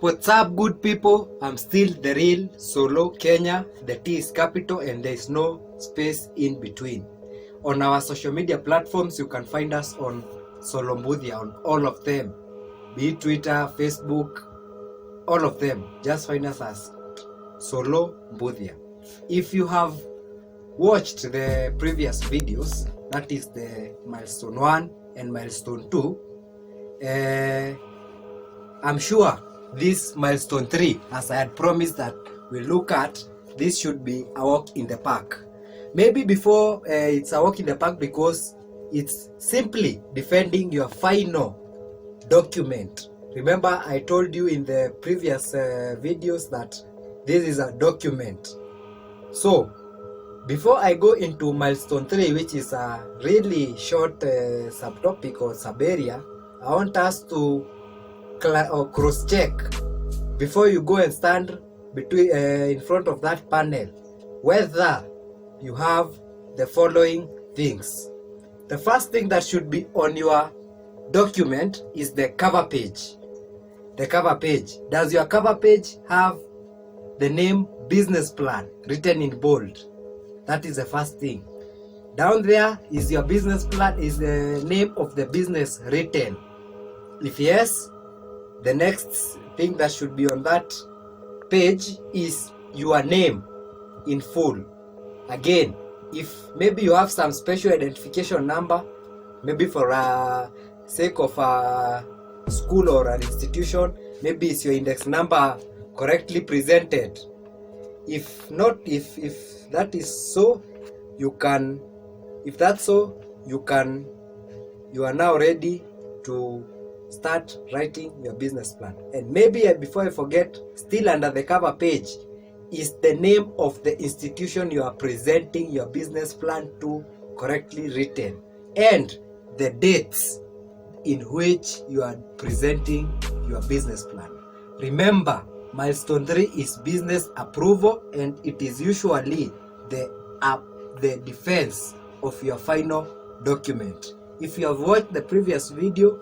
What's up, good people? I'm still the real Solo Kenya. The T is capital and there is no space in between. On our social media platforms, you can find us on Solo Mbuthia, on all of them. Be it Twitter, Facebook, all of them. Just find us as Solo Mbuthia. If you have watched the previous videos, that is the Milestone 1 and Milestone 2, I'm sure this Milestone 3, as I had promised that we'll look at, this should be a walk in the park. Maybe before it's a walk in the park because it's simply defending your final document. Remember, I told you in the previous videos that this is a document. So, before I go into Milestone 3, which is a really short subtopic or sub-area, I want us to cross-check before you go and stand between in front of that panel whether you have the following things. The first thing that should be on your document is the cover page. The cover page. Does your cover page have the name business plan written in bold? That is the first thing. Down there is your business plan, is the name of the business written. If yes, the next thing that should be on that page is your name in full. Again, if maybe you have some special identification number, maybe for a sake of a school or an institution, maybe it's your index number correctly presented. If not, if that is so, you can, if that's so, you are now ready to start writing your business plan. And maybe before I forget, still under the cover page is the name of the institution you are presenting your business plan to correctly written, and the dates in which you are presenting your business plan. Remember, Milestone 3 is business approval, and it is usually the defense of your final document. If you have watched the previous video,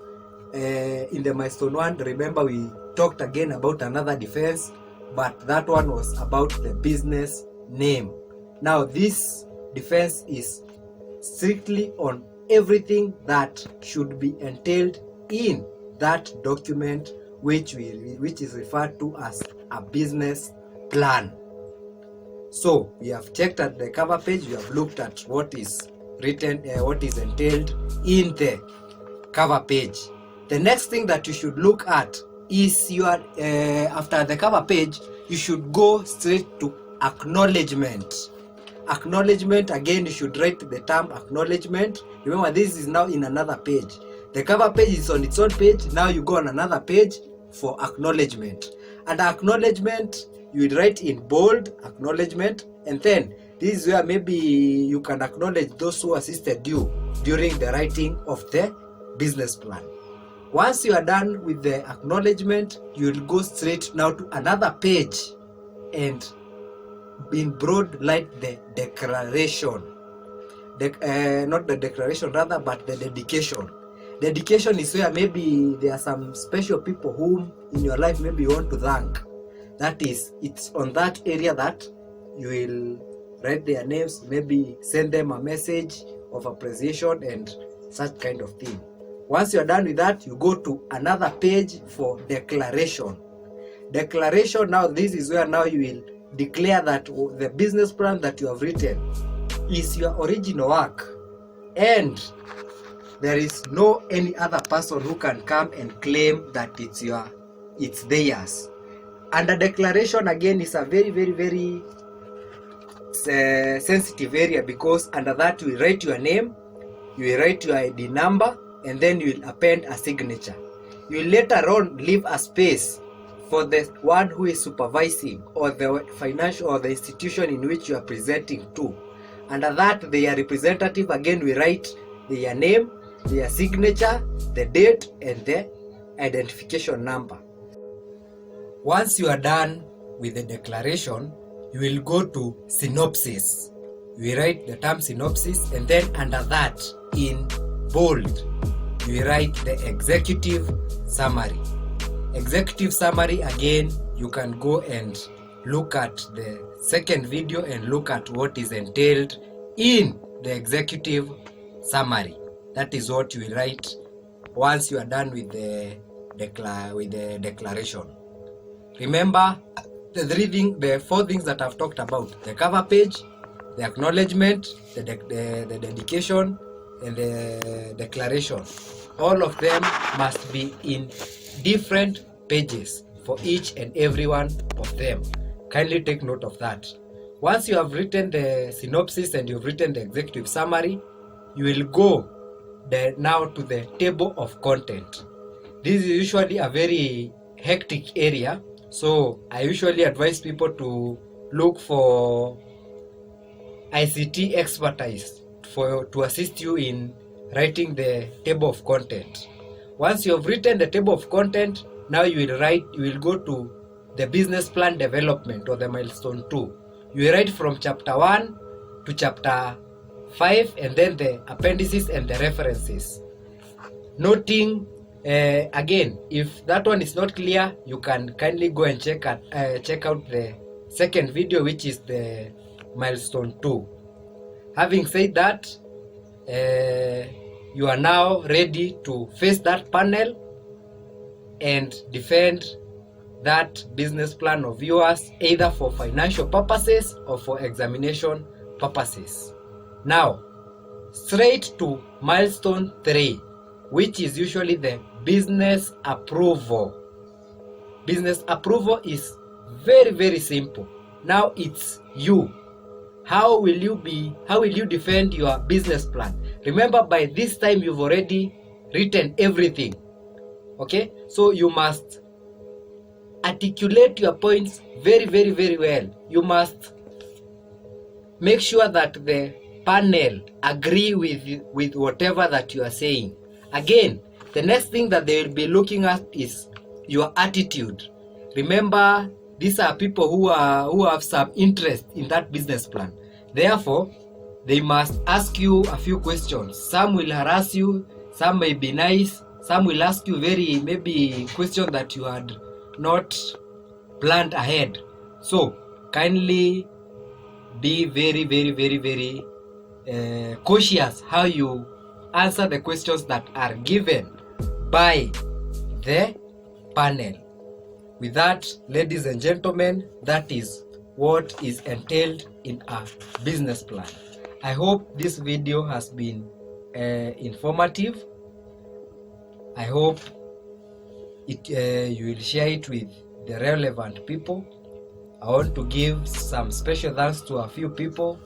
in the Milestone 1, remember we talked again about another defense, but that one was about the business name. Now this defense is strictly on everything that should be entailed in that document, which is referred to as a business plan. So we have checked at the cover page, we have looked at what is written, what is entailed in the cover page. The next thing that you should look at is your, after the cover page, you should go straight to acknowledgement. Acknowledgement, again, you should write the term acknowledgement. Remember, this is now in another page. The cover page is on its own page. Now you go on another page for acknowledgement. And acknowledgement, you will write in bold, acknowledgement, and then this is where maybe you can acknowledge those who assisted you during the writing of the business plan. Once you are done with the acknowledgement, you will go straight now to another page, and in broad light, the declaration. Not the declaration rather, but the dedication. Dedication is where maybe there are some special people whom in your life maybe you want to thank. That is, it's on that area that you will write their names, maybe send them a message of appreciation and such kind of thing. Once you're done with that, you go to another page for declaration. Declaration, now this is where now you will declare that the business plan that you have written is your original work, and there is no any other person who can come and claim that it's theirs. And the declaration again is a very sensitive area, because under that you will write your name, you will write your ID number, and then you will append a signature. You will later on leave a space for the one who is supervising, or the financial or the institution in which you are presenting to. Under that, their representative, again we write their name, their signature, the date, and the identification number. Once you are done with the declaration, you will go to synopsis. You write the term synopsis, and then under that, in bold, you write the executive summary. Executive summary, again, you can go and look at the second video and look at what is entailed in the executive summary. That is what you will write once you are done with the declaration. Remember the four things that I've talked about: the cover page, the acknowledgement, the dedication, and the declaration. All of them must be in different pages for each and every one of them. Kindly take note of that. Once you have written the synopsis and you've written the executive summary, you will go now to the table of content. This is usually a very hectic area, so I usually advise people to look for ICT expertise to assist you in writing the table of content. Once you have written the table of content, now you will go to the business plan development, or the milestone 2. You will write from chapter 1 to chapter 5, and then the appendices and the references. Noting again, if that one is not clear, you can kindly go and check out the second video, which is the milestone 2. Having said that, you are now ready to face that panel and defend that business plan of yours, either for financial purposes or for examination purposes. Now, straight to milestone 3, which is usually the business approval. Business approval is very, very simple. Now it's you. How will you defend your business plan? Remember, by this time you've already written everything. Okay? So you must articulate your points very, very, very well. You must make sure that the panel agree with whatever that you are saying. Again, the next thing that they will be looking at is your attitude. Remember, these are people who have some interest in that business plan. Therefore, they must ask you a few questions. Some will harass you, some may be nice, some will ask you maybe questions that you had not planned ahead. So kindly be very, very, very, very cautious how you answer the questions that are given by the panel. With that, ladies and gentlemen, that is what is entailed in a business plan. I hope this video has been informative. I hope you will share it with the relevant people. I want to give some special thanks to a few people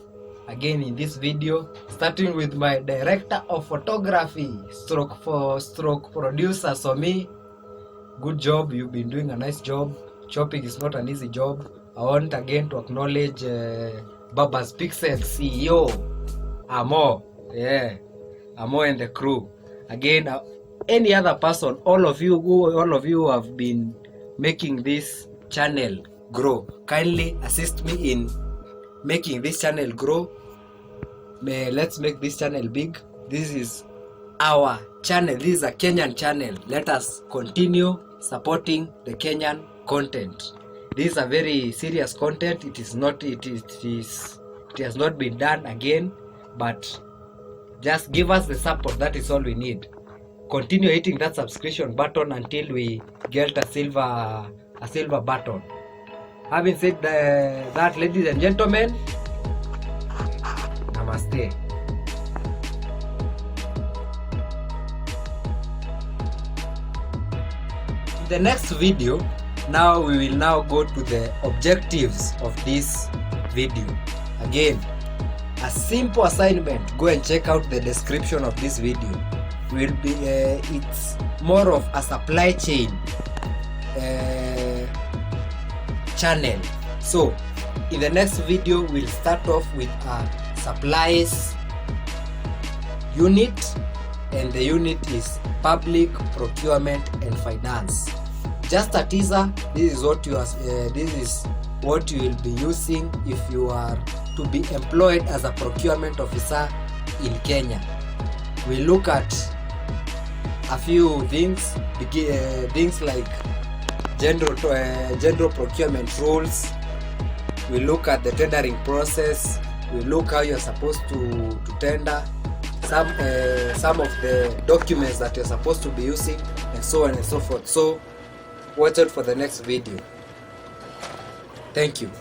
again in this video, starting with my director of photography, stroke producer Somi. Good job, you've been doing a nice job. Chopping is not an easy job. I want again to acknowledge Baba's Pixel CEO Amo, Amo and the crew. Again, any other person, all of you who have been making this channel grow, kindly assist me in making this channel grow. Let's make this channel big. This is our channel. This is a Kenyan channel. Let us continue supporting the Kenyan content. This is a very serious content. It has not been done again, but just give us the support. That is all we need. Continue hitting that subscription button until we get a silver button. Having said that, ladies and gentlemen, namaste. In the next video, now we will now go to the objectives of this video. Again, a simple assignment. Go and check out the description of this video. It's more of a supply chain channel. So in the next video we'll start off with supplies unit, and the unit is public procurement and finance. Just a teaser, this is what you will be using if you are to be employed as a procurement officer in Kenya. We look at a few things like general procurement rules. We look at the tendering process. We look how you're supposed to tender, some of the documents that you're supposed to be using, and so on and so forth. So watch out for the next video. Thank you.